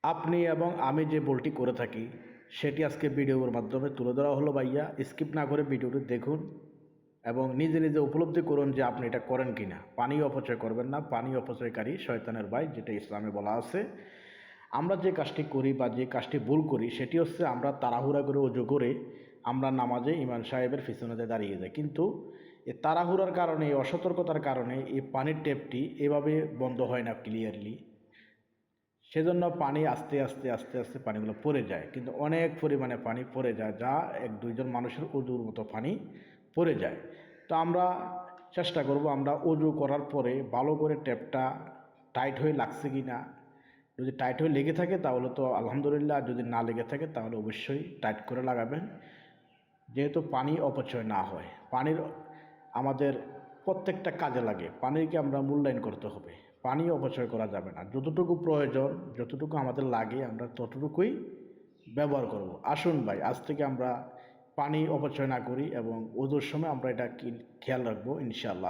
আপনি এবং আমি যে ভুলটি করে থাকি সেটি আজকে ভিডিওর মাধ্যমে তুলে ধরা হলো ভাইয়া। স্কিপ না করে ভিডিওটি দেখুন এবং নিজে নিজে উপলব্ধি করুন যে আপনি এটা করেন কিনা। পানি অপচয় করবেন না, পানি অপচয়কারী শয়তানের ভাই, যেটা ইসলামে বলা আছে। আমরা যে কাজটি করি বা যে কাজটি ভুল করি সেটি হচ্ছে আমরা তাড়াহুড়া করে অজু করে আমরা নামাজে ইমাম সাহেবের পিছনেতে দাঁড়িয়ে যাই, কিন্তু এই তাড়াহুড়ার কারণে, এই অসতর্কতার কারণে এই পানির ট্যাপটি এভাবে বন্ধ হয় না ক্লিয়ারলি। সেজন্য পানি আস্তে আস্তে আস্তে আস্তে পানিগুলো পড়ে যায়, কিন্তু অনেক পরিমাণে পানি পড়ে যায়, যা এক দুইজন মানুষের অজুর মতো পানি পড়ে যায়। তো আমরা চেষ্টা করব আমরা অজু করার পরে ভালো করে ট্যাপটা টাইট হয়ে লাগছে কি না। যদি টাইট হয়ে লেগে থাকে তাহলে তো আলহামদুলিল্লাহ, যদি না লেগে থাকে তাহলে অবশ্যই টাইট করে লাগাবেন, যেহেতু পানি অপচয় না হয়। পানির আমাদের প্রত্যেকটা কাজে লাগে, পানিকে আমরা মূল্যায়ন করতে হবে। পানি অপচয় করা যাবে না, যতটুকু প্রয়োজন, যতটুকু আমাদের লাগে আমরা ততটুকুই ব্যবহার করব। আসুন ভাই, আজ থেকে আমরা পানি অপচয় না করি এবং ওজোর সময় আমরা এটা খেয়াল রাখবো ইনশাআল্লাহ।